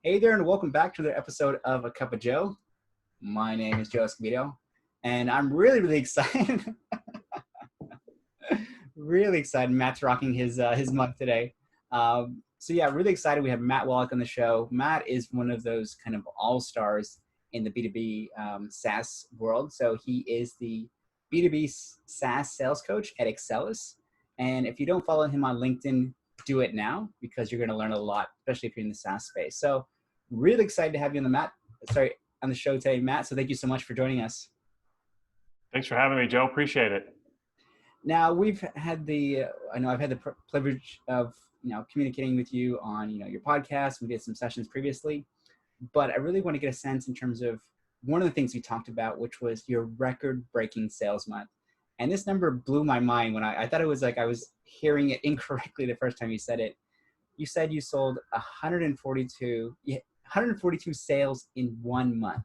Hey there, and welcome back to the episode of A Cup of Joe. My name is Joe Escobedo, and I'm really excited. Really excited. Matt's rocking his mug today. Really excited. We have Matt Wolach on the show. Matt is one of those kind of all-stars in the B2B SaaS world. So he is the B2B SaaS sales coach at Xsellus. And if you don't follow him on LinkedIn, do it now because you're going to learn a lot, especially if you're in the SaaS space. So really excited to have you on the show today, Matt. So thank you so much for joining us. Thanks for having me, Joe. Appreciate it. Now I've had the privilege of communicating with you on your podcast. We did some sessions previously, but I really want to get a sense in terms of one of the things we talked about, which was your record-breaking sales month. And this number blew my mind when I thought it was like I was hearing it incorrectly the first time you said it. You said you sold 142 sales in 1 month.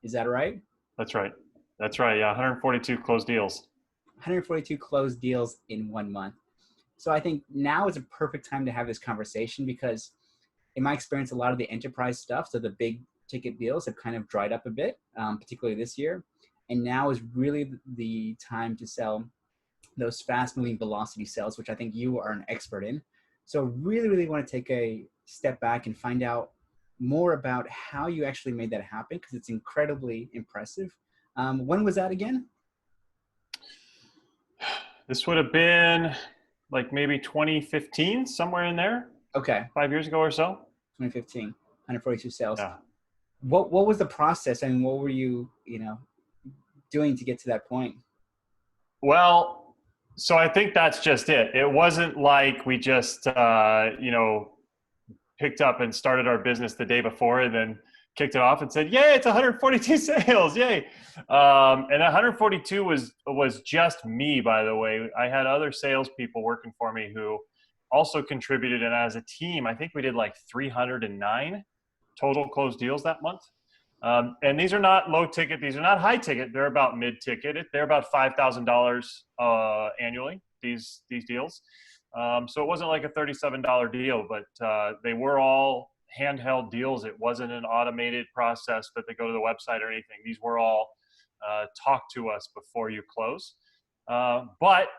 Is that right? That's right. Yeah, 142 closed deals. 142 closed deals in 1 month. So I think now is a perfect time to have this conversation because in my experience, a lot of the enterprise stuff, so the big ticket deals have kind of dried up a bit, particularly this year. And now is really the time to sell those fast moving velocity sales, which I think you are an expert in. So really want to take a step back and find out more about how you actually made that happen because it's incredibly impressive. When was that again? This would have been like maybe 2015, somewhere in there. Okay. 5 years ago or so. 2015, 142 sales. Yeah. What was the process? I mean, what were you, doing to get to that point? Well, so I think that's just it. It wasn't like we just, picked up and started our business the day before and then kicked it off and said, yay, it's 142 sales, yay. And 142 was just me, by the way. I had other salespeople working for me who also contributed. And as a team, I think we did like 309 total closed deals that month. And these are not low ticket. These are not high ticket. They're about mid ticket. They're about $5,000 annually, these deals. So it wasn't like a $37 deal, but they were all handheld deals. It wasn't an automated process that they go to the website or anything. These were all talk to us before you close. But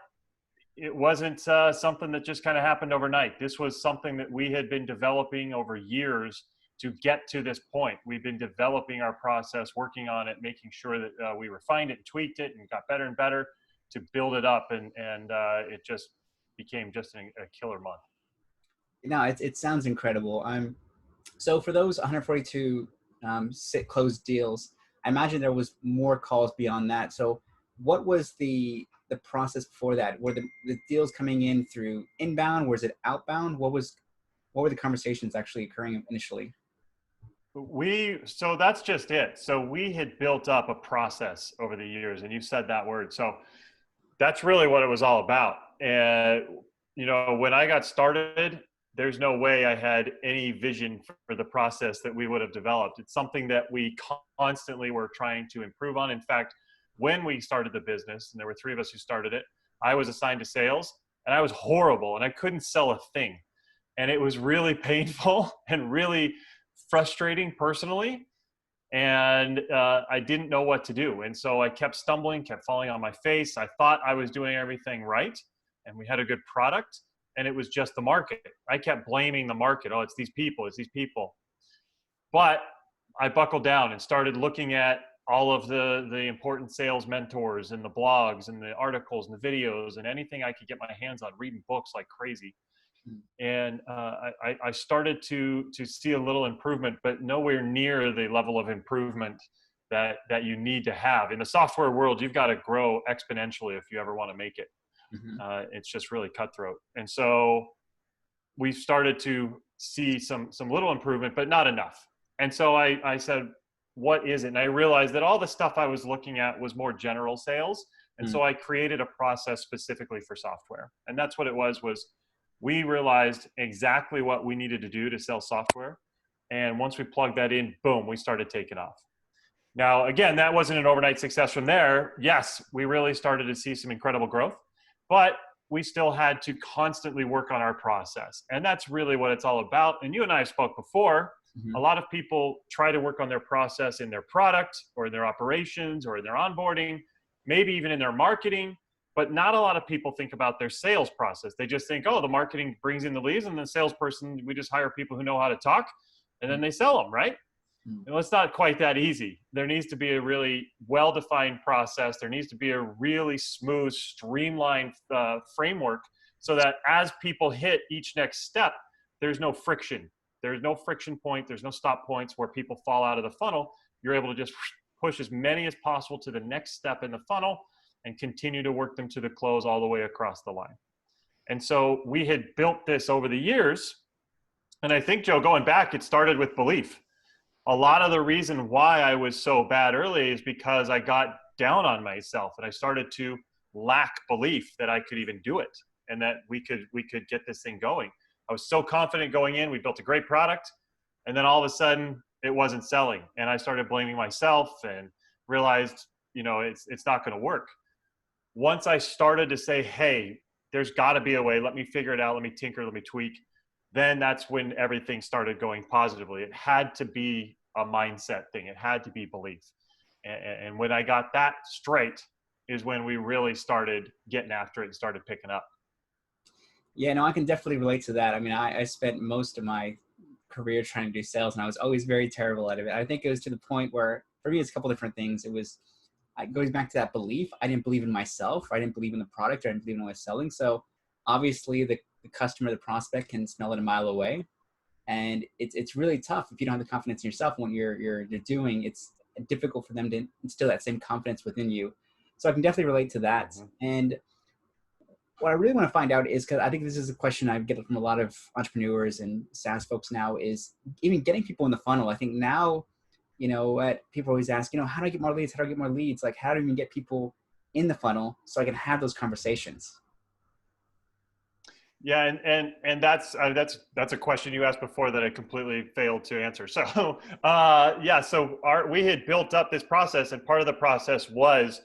it wasn't something that just kind of happened overnight. This was something that we had been developing over years to get to this point. We've been developing our process, working on it, making sure that we refined it and tweaked it and got better and better to build it up. And it just became just a killer month. No, it sounds incredible. So for those 142 closed deals, I imagine there was more calls beyond that. So what was the process before that? Were the deals coming in through inbound? Was it outbound? What were the conversations actually occurring initially? So that's just it. So we had built up a process over the years, and you said that word. So that's really what it was all about. And, when I got started, there's no way I had any vision for the process that we would have developed. It's something that we constantly were trying to improve on. In fact, when we started the business, and there were 3 of us who started it, I was assigned to sales, and I was horrible, and I couldn't sell a thing. And it was really painful and really frustrating personally. And I didn't know what to do. And so I kept stumbling, kept falling on my face. I thought I was doing everything right, and we had a good product, and it was just the market. I kept blaming the market. Oh, it's these people. But I buckled down and started looking at all of the important sales mentors and the blogs and the articles and the videos and anything I could get my hands on, reading books like crazy. And I started to see a little improvement, but nowhere near the level of improvement that you need to have. In the software world, you've got to grow exponentially if you ever want to make it. Mm-hmm. It's just really cutthroat. And so we started to see some little improvement, but not enough. And so I said, what is it? And I realized that all the stuff I was looking at was more general sales. And so I created a process specifically for software. And that's what it was we realized exactly what we needed to do to sell software. And once we plugged that in, boom, we started taking off. Now, again, that wasn't an overnight success from there. Yes, we really started to see some incredible growth, but we still had to constantly work on our process. And that's really what it's all about. And you and I spoke before a lot of people try to work on their process in their product or in their operations or in their onboarding, maybe even in their marketing, but not a lot of people think about their sales process. They just think, oh, the marketing brings in the leads, and the salesperson, we just hire people who know how to talk, and then they sell them, right? Well, it's not quite that easy. There needs to be a really well-defined process. There needs to be a really smooth, streamlined framework so that as people hit each next step, there's no friction. There's no friction point. There's no stop points where people fall out of the funnel. You're able to just push as many as possible to the next step in the funnel and continue to work them to the close all the way across the line. And so we had built this over the years. And I think, Joe, going back, it started with belief. A lot of the reason why I was so bad early is because I got down on myself and I started to lack belief that I could even do it and that we could get this thing going. I was so confident going in, we built a great product, and then all of a sudden it wasn't selling. And I started blaming myself and realized, it's not going to work. Once I started to say, hey, there's got to be a way, let me figure it out, let me tinker, let me tweak, then that's when everything started going positively. It had to be a mindset thing. It had to be belief. And when I got that straight is when we really started getting after it and started picking up. Yeah, no, I can definitely relate to that. I mean, I spent most of my career trying to do sales, and I was always very terrible at it. I think it was to the point where, for me, it's a couple different things. It goes back to that belief. I didn't believe in myself. I didn't believe in the product. I didn't believe in what I was selling. So obviously the customer, the prospect can smell it a mile away. And it's really tough if you don't have the confidence in yourself. When you're doing, it's difficult for them to instill that same confidence within you. So I can definitely relate to that. Mm-hmm. And what I really want to find out is, because I think this is a question I get from a lot of entrepreneurs and SaaS folks now, is even getting people in the funnel. I think now, people always ask, how do I get more leads? How do I get more leads? Like, how do I even get people in the funnel so I can have those conversations? Yeah, and that's a question you asked before that I completely failed to answer. So we had built up this process, and part of the process was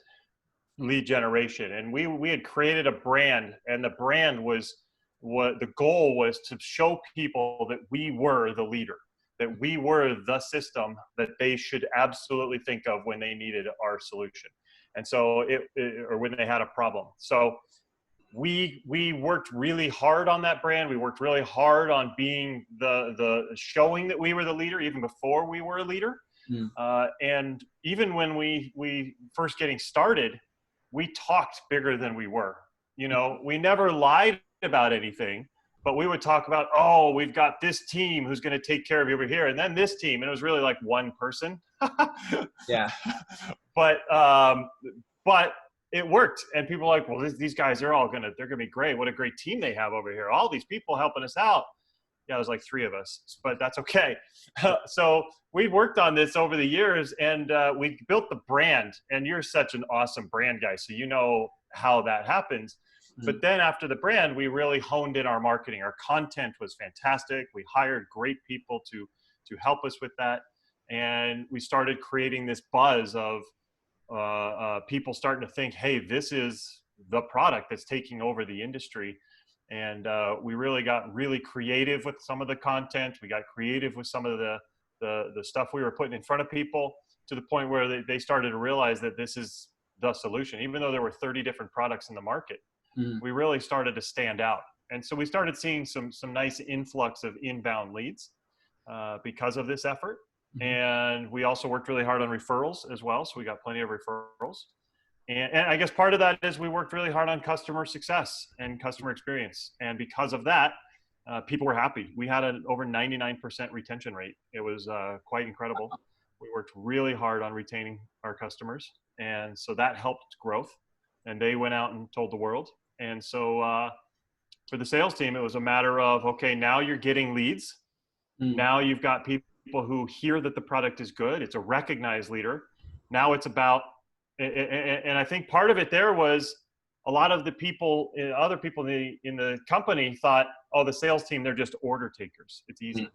lead generation, and we had created a brand, and the brand was what the goal was to show people that we were the leader, that we were the system that they should absolutely think of when they needed our solution, and so or when they had a problem. So we worked really hard on that brand. We worked really hard on being the showing that we were the leader even before we were a leader. And even when we first getting started, we talked bigger than we were. We never lied about anything, but we would talk about, oh, we've got this team who's going to take care of you over here, and then this team, and it was really like one person. Yeah. But it worked, and people were like, well, these guys are they're gonna be great. What a great team they have over here. All these people helping us out. Yeah, it was like 3 of us, but that's okay. So we worked on this over the years, and we built the brand. And you're such an awesome brand guy, so you know how that happens. Mm-hmm. But then after the brand, we really honed in our marketing. Our content was fantastic. We hired great people to help us with that, and we started creating this buzz of people starting to think, hey, this is the product that's taking over the industry. And we really got really creative with some of the content. We got creative with some of the stuff we were putting in front of people, to the point where they started to realize that this is the solution. Even though there were 30 different products in the market, we really started to stand out. And so we started seeing some nice influx of inbound leads because of this effort. And we also worked really hard on referrals as well. So we got plenty of referrals. And I guess part of that is we worked really hard on customer success and customer experience. And because of that, people were happy. We had an over 99% retention rate. It was quite incredible. We worked really hard on retaining our customers. And so that helped growth. And they went out and told the world. And so for the sales team, it was a matter of, okay, now you're getting leads. Now you've got people who hear that the product is good. It's a recognized leader. Now it's about, and I think part of it there was a lot of the people, other people in the company thought, oh, the sales team, they're just order takers. It's easy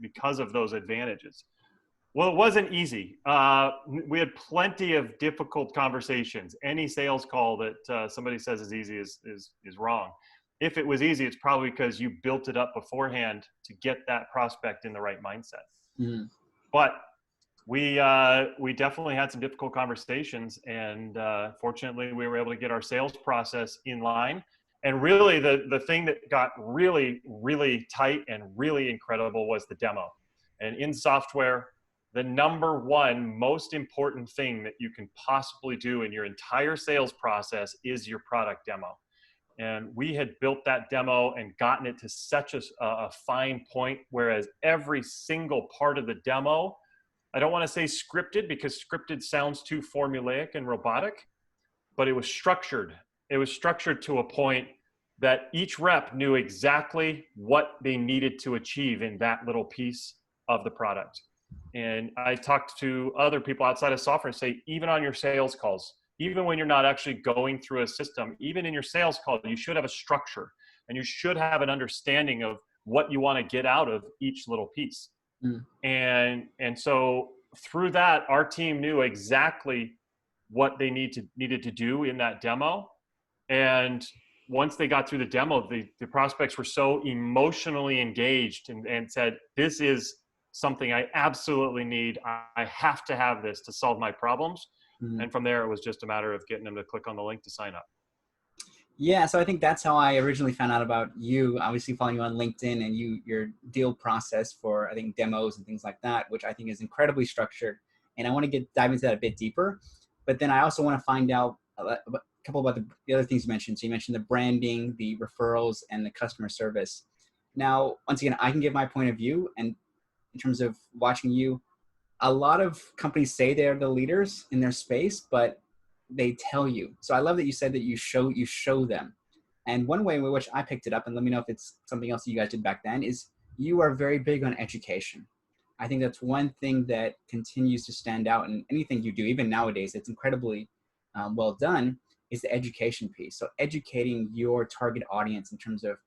because of those advantages. Well, it wasn't easy. We had plenty of difficult conversations. Any sales call that somebody says is easy is wrong. if it was easy, it's probably because you built it up beforehand to get that prospect in the right mindset. Mm. But we definitely had some difficult conversations, and fortunately we were able to get our sales process in line. And really the thing that got really, really tight and really incredible was the demo. And in software, the number one most important thing that you can possibly do in your entire sales process is your product demo. And we had built that demo and gotten it to such a fine point, whereas every single part of the demo, I don't want to say scripted because scripted sounds too formulaic and robotic, but it was structured. It was structured to a point that each rep knew exactly what they needed to achieve in that little piece of the product. And I talked to other people outside of software and say, even on your sales calls, even when you're not actually going through a system, even in your sales call, you should have a structure and you should have an understanding of what you want to get out of each little piece. Mm. And so through that, our team knew exactly what they needed to do in that demo. And once they got through the demo, the prospects were so emotionally engaged and said, this is something I absolutely need. I have to have this to solve my problems. Mm-hmm. And from there, it was just a matter of getting them to click on the link to sign up. Yeah, so I think that's how I originally found out about you, obviously following you on LinkedIn and your deal process for, I think, demos and things like that, which I think is incredibly structured. And I want to dive into that a bit deeper. But then I also want to find out a couple about the other things you mentioned. So you mentioned the branding, the referrals, and the customer service. Now, once again, I can give my point of view. And in terms of watching you, a lot of companies say they're the leaders in their space, but they tell you. So I love that you said that you show them. And one way in which I picked it up, and let me know if it's something else that you guys did back then, is you are very big on education. I think that's one thing that continues to stand out in anything you do, even nowadays. It's incredibly well done, is the education piece. So educating your target audience in terms of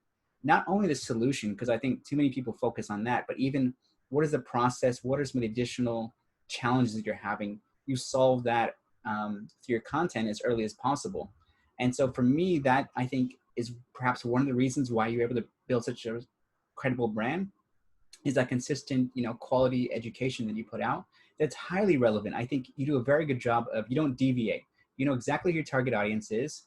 not only the solution, because I think too many people focus on that, but even what is the process? What are some of the additional challenges that you're having? You solve that through your content as early as possible. And so for me, that I think is perhaps one of the reasons why you're able to build such a credible brand, is that consistent, quality education that you put out that's highly relevant. I think you do a very good job of, you don't deviate. You know exactly who your target audience is,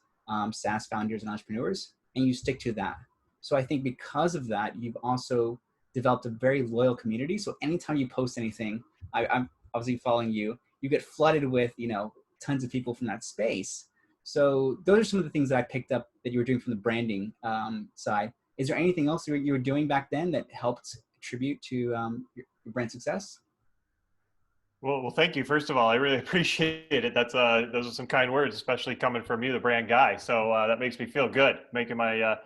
SaaS founders and entrepreneurs, and you stick to that. So I think because of that, you've also developed a very loyal community. So anytime you post anything, I'm obviously following you, you get flooded with, tons of people from that space. So those are some of the things that I picked up that you were doing from the branding side. Is there anything else you were doing back then that helped contribute to your brand success? Well, thank you. First of all, I really appreciate it. Those are some kind words, especially coming from you, the brand guy. So that makes me feel good, making my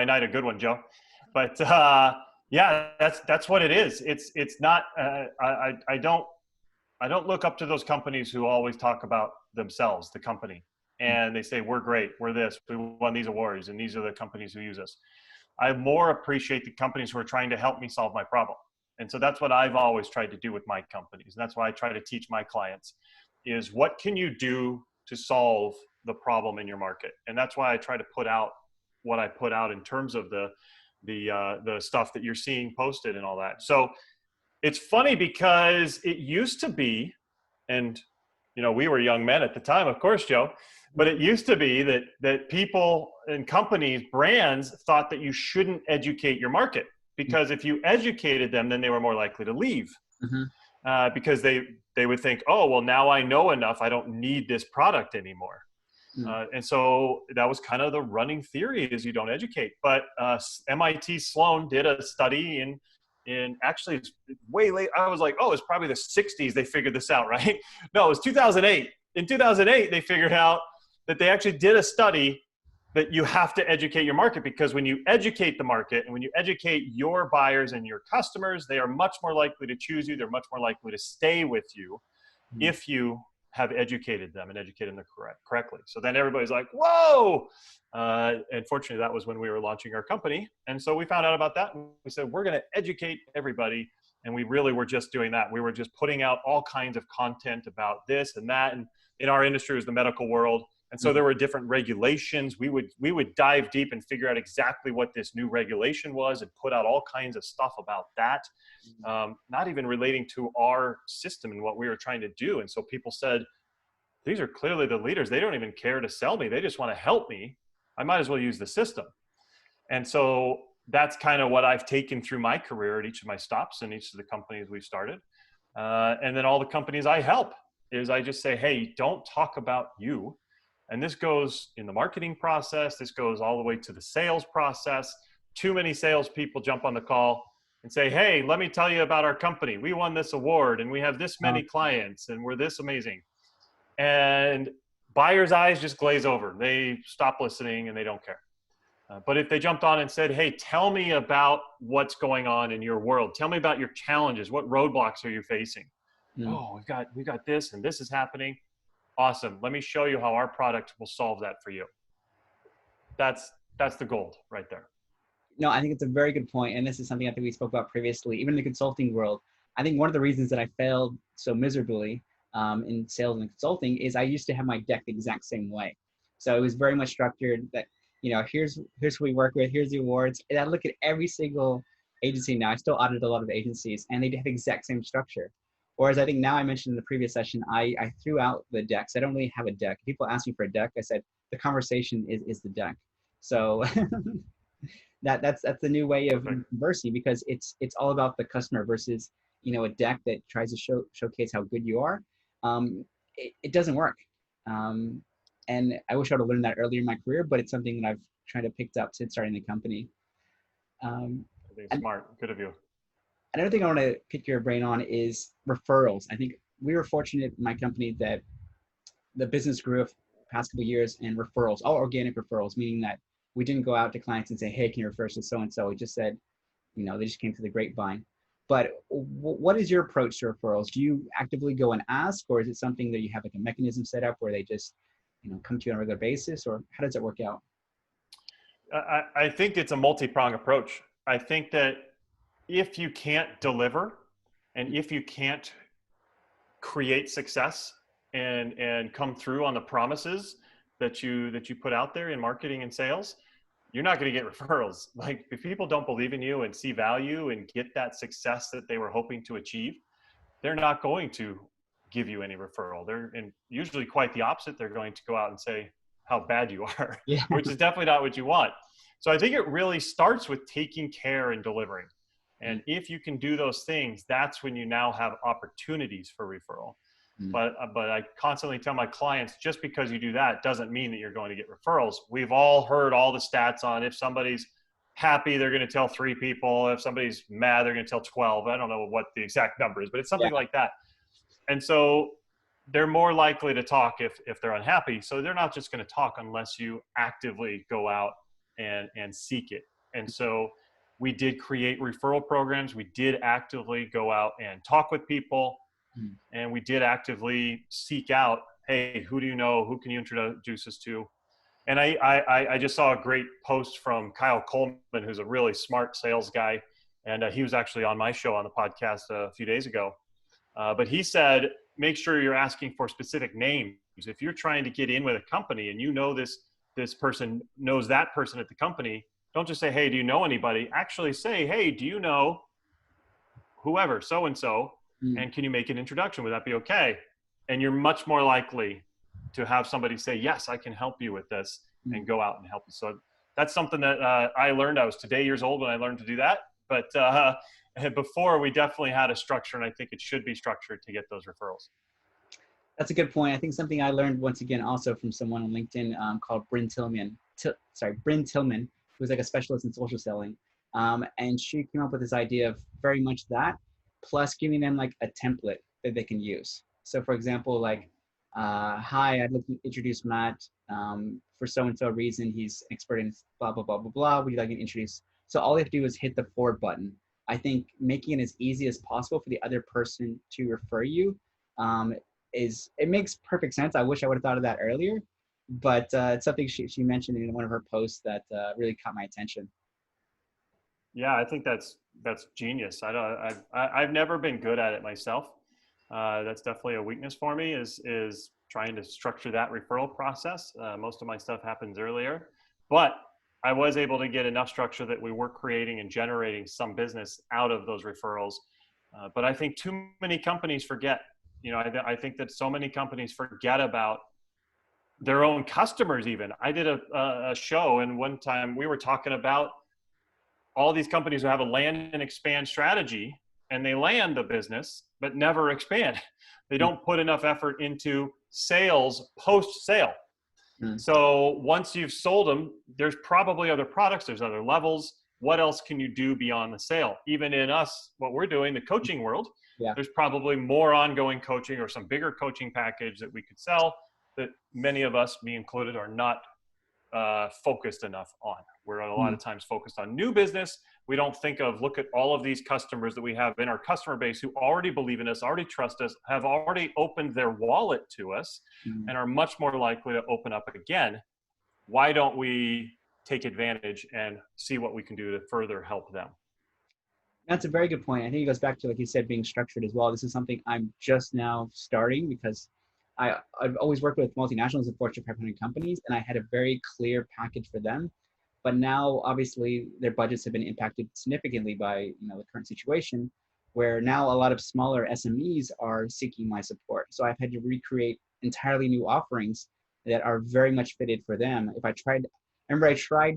night a good one, Joe. But yeah, that's what it is. It's not. I don't look up to those companies who always talk about themselves, the company, and they say we're great, we're this, we won these awards, and these are the companies who use us. I more appreciate the companies who are trying to help me solve my problem. And so that's what I've always tried to do with my companies. And that's why I try to teach my clients is what can you do to solve the problem in your market? And that's why I try to put out what I put out in terms of the stuff that you're seeing posted and all that. So it's funny because it used to be, and we were young men at the time, of course, Joe, but it used to be that people and companies, brands thought that you shouldn't educate your market. Because if you educated them, then they were more likely to leave. Mm-hmm. Because they would think, oh, well, now I know enough. I don't need this product anymore. Mm-hmm. And so that was kind of the running theory, is you don't educate. But MIT Sloan did a study in actually way late. I was like, oh, it's probably the 60s they figured this out, right? No, it was 2008. In 2008, they figured out that they actually did a study that you have to educate your market, because when you educate the market and when you educate your buyers and your customers, they are much more likely to choose you. They're much more likely to stay with you if you have educated them and educated them correctly. So then everybody's like, whoa. And fortunately, that was when we were launching our company. And so we found out about that. And we said, we're going to educate everybody. And we really were just doing that. We were just putting out all kinds of content about this and that. And in our industry, it was the medical world. And so there were different regulations. We would dive deep and figure out exactly what this new regulation was and put out all kinds of stuff about that, not even relating to our system and what we were trying to do. And so people said, these are clearly the leaders. They don't even care to sell me. They just want to help me. I might as well use the system. And so that's kind of what I've taken through my career at each of my stops and each of the companies we've started. And then all the companies I help is I just say, hey, don't talk about you. And this goes in the marketing process. This goes all the way to the sales process. Too many salespeople jump on the call and say, hey, let me tell you about our company. We won this award and we have this many clients and we're this amazing. And buyers' eyes just glaze over. They stop listening and they don't care. But if they jumped on and said, hey, tell me about what's going on in your world. Tell me about your challenges. What roadblocks are you facing? Oh, we've got this and this is happening. Awesome. Let me show you how our product will solve that for you. That's the gold right there. No, I think it's a very good point. And this is something I think we spoke about previously, even in the consulting world. I think one of the reasons that I failed so miserably in sales and consulting is I used to have my deck the exact same way. So it was very much structured that, here's who we work with, here's the awards. And I look at every single agency now. I still audit a lot of agencies and they have the exact same structure. Whereas I think now, I mentioned in the previous session, I threw out the decks. I don't really have a deck. People ask me for a deck. I said, the conversation is the deck. So that's the new way of conversing, because it's all about the customer versus, a deck that tries to showcase how good you are. It doesn't work. And I wish I would have learned that earlier in my career, but it's something that I've tried to pick up since starting the company. I think smart. Good of you. Another thing I want to pick your brain on is referrals. I think we were fortunate in my company that the business grew the past couple of years, and referrals, all organic referrals, meaning that we didn't go out to clients and say, hey, can you refer us to so-and-so? We just said, they just came to the grapevine. But what is your approach to referrals? Do you actively go and ask, or is it something that you have like a mechanism set up where they just, come to you on a regular basis, or how does it work out? I think it's a multi-pronged approach. I think that if you can't deliver and if you can't create success and come through on the promises that you put out there in marketing and sales, you're not going to get referrals. Like, if people don't believe in you and see value and get that success that they were hoping to achieve, they're not going to give you any referral. And usually quite the opposite. They're going to go out and say how bad you are, which is definitely not what you want. So I think it really starts with taking care and delivering. And if you can do those things, that's when you now have opportunities for referral. But I constantly tell my clients, just because you do that doesn't mean that you're going to get referrals. We've all heard all the stats on if somebody's happy, they're going to tell 3 people. If somebody's mad, they're going to tell 12. I don't know what the exact number is, but it's something like that. And so they're more likely to talk if they're unhappy. So they're not just going to talk unless you actively go out and seek it. And so we did create referral programs. We did actively go out and talk with people. And we did actively seek out, hey, who do you know? Who can you introduce us to? And I just saw a great post from Kyle Coleman, who's a really smart sales guy. And he was actually on my show on the podcast a few days ago. But he said, make sure you're asking for specific names. If you're trying to get in with a company and you know this person knows that person at the company, don't just say, hey, do you know anybody? Actually say, hey, do you know whoever, so-and-so? And can you make an introduction? Would that be okay? And you're much more likely to have somebody say, yes, I can help you with this, and go out and help you. So that's something that I learned. I was today years old when I learned to do that. But before, we definitely had a structure, and I think it should be structured to get those referrals. That's a good point. I think something I learned once again also from someone on LinkedIn called Bryn Tillman, who's like a specialist in social selling. And she came up with this idea of very much that, plus giving them like a template that they can use. So for example, like, hi, I'd like to introduce Matt for so-and-so reason. He's expert in blah, blah, blah, blah, blah. Would you like to introduce? So all they have to do is hit the forward button. I think making it as easy as possible for the other person to refer you it makes perfect sense. I wish I would have thought of that earlier, but it's something she mentioned in one of her posts that really caught my attention. Yeah, I think that's genius. I've never been good at it myself. That's definitely a weakness for me is trying to structure that referral process. Most of my stuff happens earlier, but I was able to get enough structure that we were creating and generating some business out of those referrals. But I think too many companies forget, I think that so many companies forget about their own customers even. I did a show, and one time we were talking about all these companies who have a land and expand strategy, and they land the business, but never expand. They don't put enough effort into sales post-sale. So once you've sold them, there's probably other products, there's other levels. What else can you do beyond the sale? Even in us, what we're doing, the coaching world, there's probably more ongoing coaching or some bigger coaching package that we could sell that many of us, me included, are not focused enough on. We're a lot of times focused on new business. We don't think of, look at all of these customers that we have in our customer base who already believe in us, already trust us, have already opened their wallet to us, and are much more likely to open up again. Why don't we take advantage and see what we can do to further help them? That's a very good point. I think it goes back to, like you said, being structured as well. This is something I'm just now starting because I've always worked with multinationals and Fortune 500 companies, and I had a very clear package for them. But now, obviously, their budgets have been impacted significantly by the current situation, where now a lot of smaller SMEs are seeking my support. So I've had to recreate entirely new offerings that are very much fitted for them. I tried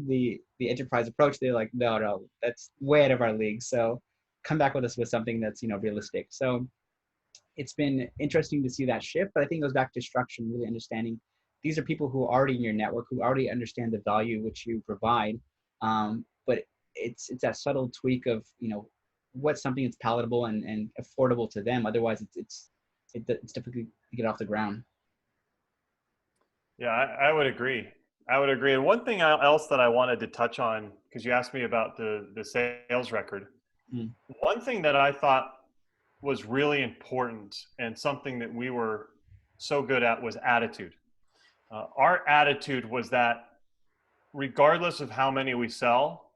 the enterprise approach. They're like, no, that's way out of our league. So come back with us with something that's realistic. So it's been interesting to see that shift, but I think it goes back to structure and really understanding these are people who are already in your network, who already understand the value which you provide. But it's that subtle tweak of, what's something that's palatable and affordable to them. Otherwise it's difficult to get off the ground. Yeah, I would agree. And one thing else that I wanted to touch on, because you asked me about the sales record. One thing that I thought was really important and something that we were so good at was attitude. Our attitude was that regardless of how many we sell,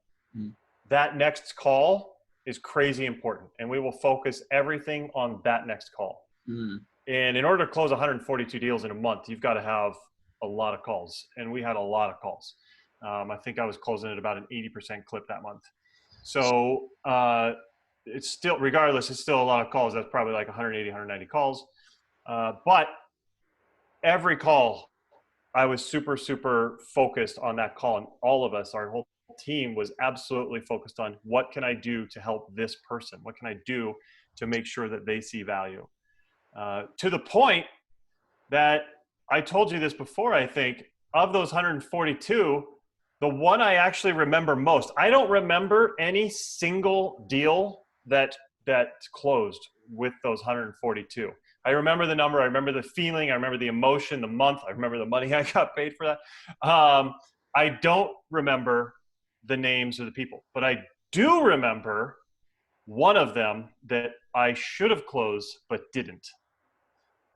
that next call is crazy important, and we will focus everything on that next call. And in order to close 142 deals in a month, you've got to have a lot of calls, and we had a lot of calls. I think I was closing at about an 80% clip that month. So it's still, regardless, it's still a lot of calls. That's probably like 180, 190 calls. But every call, I was super, super focused on that call. And all of us, our whole team was absolutely focused on what can I do to help this person? What can I do to make sure that they see value? To the point that I told you this before, I think, of those 142, the one I actually remember most, I don't remember any single deal that closed with those 142. I remember the number, I remember the feeling, I remember the emotion, the month, I remember the money I got paid for that. I don't remember the names of the people, but I do remember one of them that I should have closed but didn't.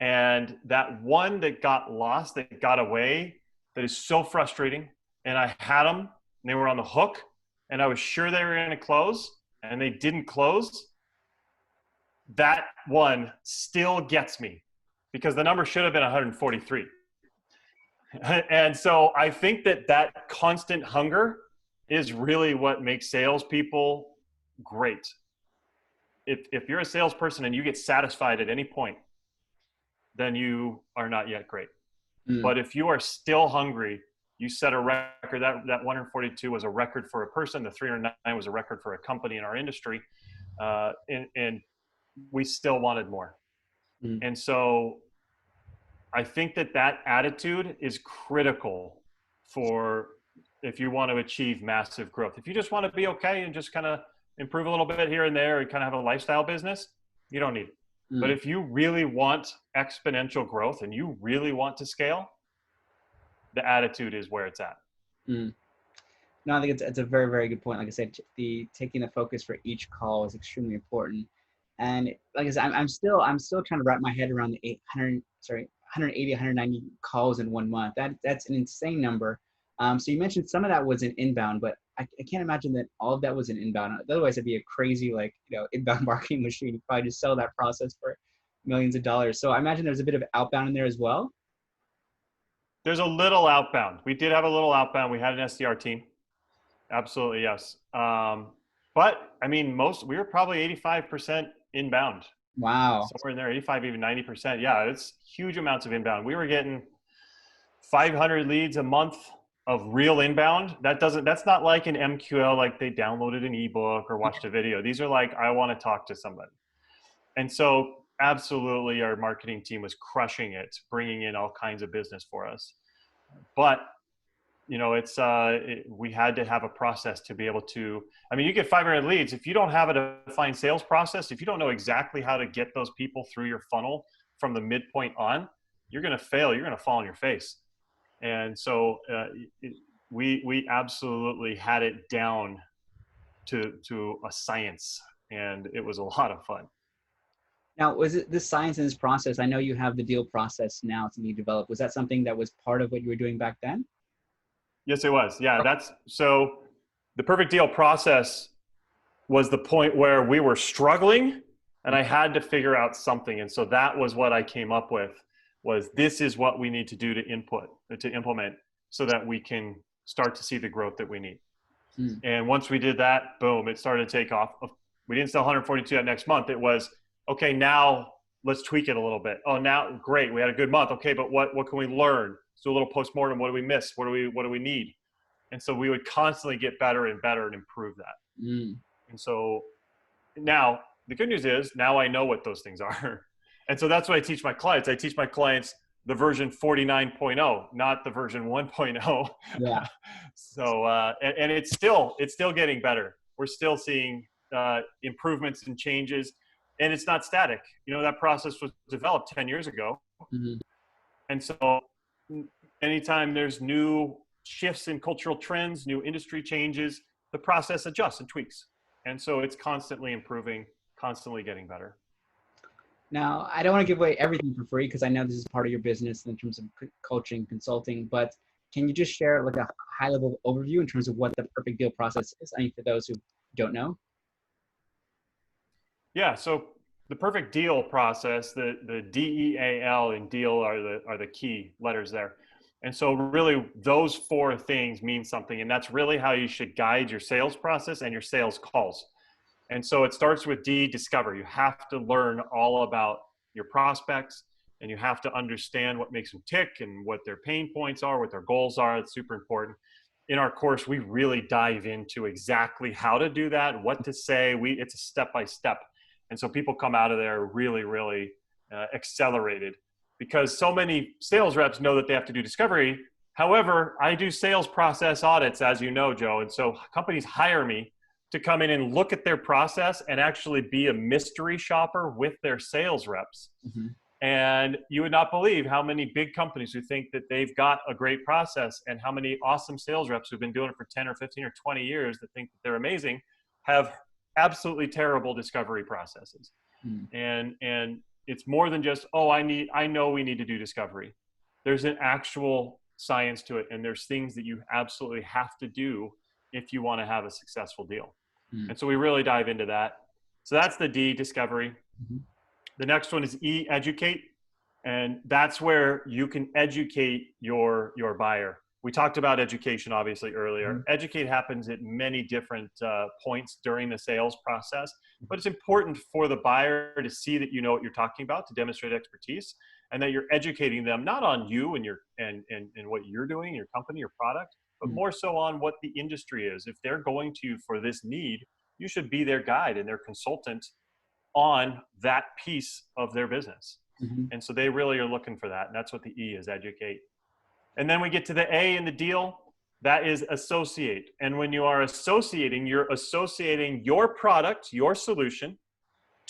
And that one that got lost, that got away, that is so frustrating. And I had them, and they were on the hook, and I was sure they were going to close, and they didn't close. That one still gets me because the number should have been 143. And so I think that constant hunger is really what makes salespeople great. If you're a salesperson and you get satisfied at any point, then you are not yet great. But if you are still hungry, you set a record. That 142 was a record for a person. The 309 was a record for a company in our industry. And we still wanted more. And so I think that attitude is critical for if you want to achieve massive growth. If you just want to be okay and just kind of improve a little bit here and there and kind of have a lifestyle business, you don't need it. But if you really want exponential growth and you really want to scale, the attitude is where it's at. No, I think it's a very, very good point. Like I said, taking the focus for each call is extremely important. And like I said, I'm still trying to wrap my head around the 180, 190 calls in 1 month. That's an insane number. So you mentioned some of that was an inbound, but I can't imagine that all of that was an inbound. Otherwise, it'd be a crazy inbound marketing machine. You'd probably just sell that process for millions of dollars. So I imagine there's a bit of outbound in there as well. There's a little outbound. We did have a little outbound. We had an SDR team. Absolutely, yes. But I mean, we were probably 85% inbound. Wow. Somewhere in there, 85, even 90%. Yeah, it's huge amounts of inbound. We were getting 500 leads a month of real inbound. That's not like an MQL, like they downloaded an ebook or watched a video. These are like, I want to talk to somebody. And so absolutely our marketing team was crushing it, bringing in all kinds of business for us. But you know, we had to have a process to be able to, I mean, you get 500 leads. If you don't have a defined sales process, if you don't know exactly how to get those people through your funnel from the midpoint on, you're going to fail. You're going to fall on your face. And so we absolutely had it down to a science, and it was a lot of fun. Now, was it this science in this process? I know you have the deal process now to be developed. Was that something that was part of what you were doing back then? Yes, it was. Yeah, so the perfect deal process was the point where we were struggling and I had to figure out something. And so that was what I came up with, was this is what we need to do to implement so that we can start to see the growth that we need. And once we did that, boom, it started to take off. We didn't sell 142 that next month. It was, okay, now let's tweak it a little bit. Oh, now, great, we had a good month. Okay, but what can we learn? Let's do a little postmortem. What do we miss? What do we need? And so we would constantly get better and better and improve that. And so now the good news is now I know what those things are. And so that's what I teach my clients. I teach my clients the version 49.0, not the version 1.0. Yeah. So, and it's still getting better. We're still seeing improvements and changes, and it's not static. You know, that process was developed 10 years ago. And so anytime there's new shifts in cultural trends, new industry changes, the process adjusts and tweaks. And so it's constantly improving, constantly getting better. Now, I don't want to give away everything for free because I know this is part of your business in terms of coaching, consulting, but can you just share like a high level overview in terms of what the perfect deal process is? I mean, for those who don't know. Yeah. So the perfect deal process, the DEAL in deal are the key letters there. And so really those four things mean something, and that's really how you should guide your sales process and your sales calls. And so it starts with D, discover. You have to learn all about your prospects, and you have to understand what makes them tick and what their pain points are, what their goals are. It's super important. In our course, we really dive into exactly how to do that, what to say. It's a step-by-step. And so people come out of there really, really accelerated, because so many sales reps know that they have to do discovery. However, I do sales process audits, as you know, Joe. And so companies hire me to come in and look at their process and actually be a mystery shopper with their sales reps. And you would not believe how many big companies who think that they've got a great process, and how many awesome sales reps who've been doing it for 10 or 15 or 20 years that think that they're amazing have absolutely terrible discovery processes. And it's more than just, oh, I know we need to do discovery. There's an actual science to it, and there's things that you absolutely have to do if you want to have a successful deal. And so we really dive into that. So that's the D, discovery. The next one is E, educate. And that's where you can educate your buyer. We talked about education, obviously, earlier. Educate happens at many different points during the sales process, but it's important for the buyer to see that you know what you're talking about, to demonstrate expertise, and that you're educating them not on you and what you're doing, your company, your product, but more so on what the industry is. If they're going to you for this need, you should be their guide and their consultant on that piece of their business. And so they really are looking for that. And that's what the E is, educate. And then we get to the A in the deal. That is associate. And when you are associating, you're associating your product, your solution,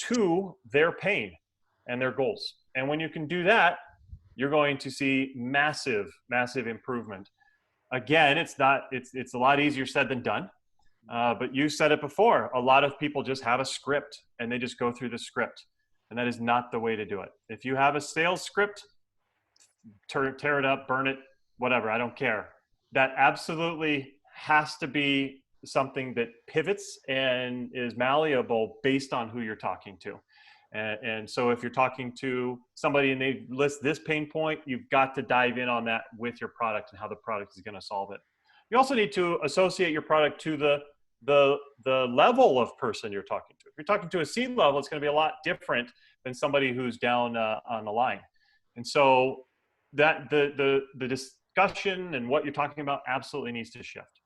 to their pain and their goals. And when you can do that, you're going to see massive, massive improvement. Again, it's a lot easier said than done. But you said it before, a lot of people just have a script and they just go through the script. And that is not the way to do it. If you have a sales script, tear it up, burn it, whatever, I don't care. That absolutely has to be something that pivots and is malleable based on who you're talking to. And so if you're talking to somebody and they list this pain point, you've got to dive in on that with your product and how the product is going to solve it. You also need to associate your product to the level of person you're talking to. If you're talking to a C-level, it's going to be a lot different than somebody who's down on the line. And so that the discussion and what you're talking about absolutely needs to shift.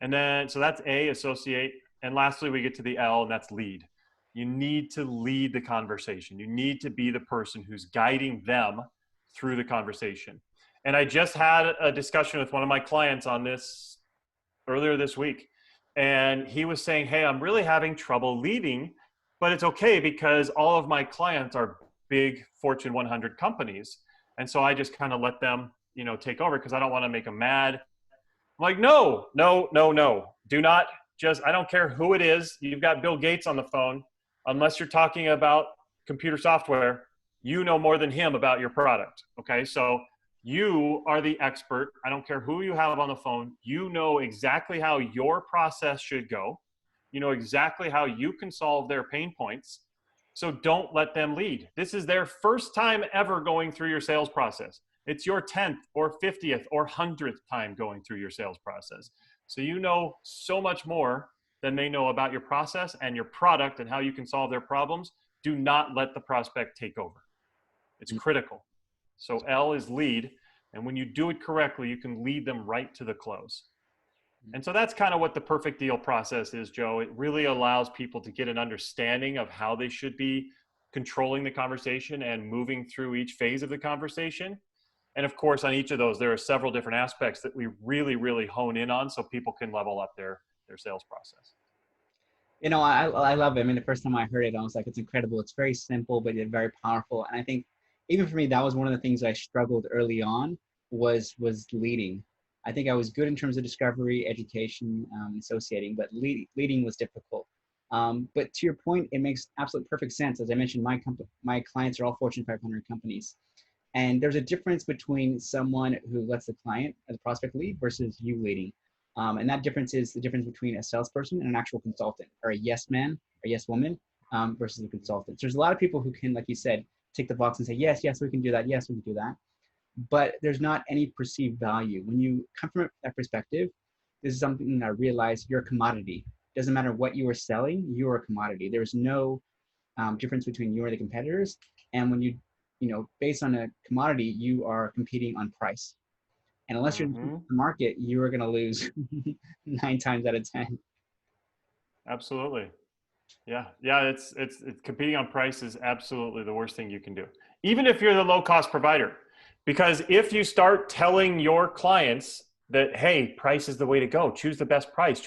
And then, so that's A, associate. And lastly, we get to the L, and that's lead. You need to lead the conversation. You need to be the person who's guiding them through the conversation. And I just had a discussion with one of my clients on this earlier this week. And he was saying, hey, I'm really having trouble leading, but it's okay because all of my clients are big Fortune 100 companies. And so I just kind of let them, take over because I don't want to make them mad. I'm like, no. Do not I don't care who it is. You've got Bill Gates on the phone. Unless you're talking about computer software, you know more than him about your product. Okay. So you are the expert. I don't care who you have on the phone. You know exactly how your process should go. You know exactly how you can solve their pain points. So don't let them lead. This is their first time ever going through your sales process. It's your 10th or 50th or 100th time going through your sales process. So you know so much more than they know about your process and your product and how you can solve their problems. Do not let the prospect take over. It's critical. So L is lead. And when you do it correctly, you can lead them right to the close. And so that's kind of what the perfect deal process is, Joe. It really allows people to get an understanding of how they should be controlling the conversation and moving through each phase of the conversation. And of course, on each of those, there are several different aspects that we really, really hone in on so people can level up their sales process. I love it. I mean, the first time I heard it, I was like, it's incredible. It's very simple, but it's very powerful. And I think even for me, that was one of the things I struggled early on was leading. I think I was good in terms of discovery, education, associating, but leading was difficult. But to your point, it makes absolute perfect sense. As I mentioned, my clients are all Fortune 500 companies. And there's a difference between someone who lets the client as a prospect lead versus you leading. And that difference is the difference between a salesperson and an actual consultant, or a yes man or yes woman versus a consultant. So there's a lot of people who can, like you said, tick the box and say, yes, we can do that. Yes, we can do that. But there's not any perceived value. When you come from that perspective, this is something that I realized: you're a commodity. Doesn't matter what you are selling, you're a commodity. There's no difference between you and the competitors. And when you based on a commodity, you are competing on price. And unless you're in the market, you are going to lose 9 times out of 10. Absolutely. Yeah. It's competing on price is absolutely the worst thing you can do. Even if you're the low cost provider, because if you start telling your clients that, hey, price is the way to go, choose the best price,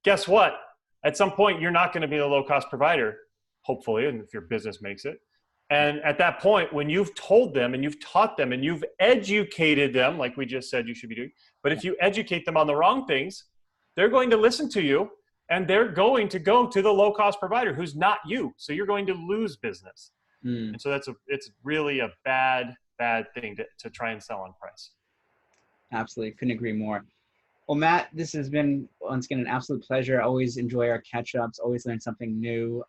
guess what? At some point, you're not going to be the low cost provider, hopefully, and if your business makes it. And at that point, when you've told them and you've taught them and you've educated them, like we just said you should be doing, but if you educate them on the wrong things, they're going to listen to you and they're going to go to the low-cost provider who's not you. So you're going to lose business. And so it's really a bad thing to try and sell on price. Absolutely. Couldn't agree more. Well, Matt, this has been, once again, an absolute pleasure. I always enjoy our catch-ups, always learn something new.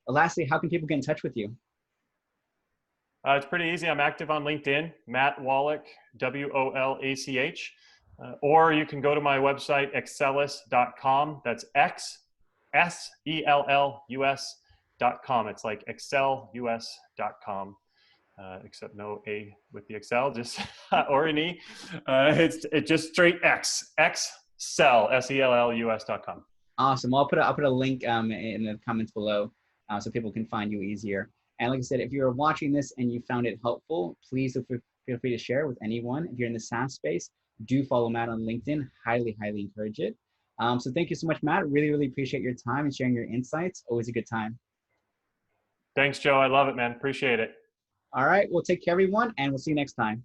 Lastly, how can people get in touch with you? It's pretty easy. I'm active on LinkedIn, Matt Wolach, Wolach. Or you can go to my website, Xsellus.com. That's Xsellus.com. It's like Xsellus.com, except no A with the Excel, just or an E. It's just straight X, Xsell, Xellus.com. Awesome. Well, I'll put a link in the comments below so people can find you easier. And like I said, if you're watching this and you found it helpful, please feel free to share with anyone. If you're in the SaaS space, do follow Matt on LinkedIn. Highly, highly encourage it. So thank you so much, Matt. Really, really appreciate your time and sharing your insights. Always a good time. Thanks, Joe. I love it, man. Appreciate it. All right. Well, take care, everyone, and we'll see you next time.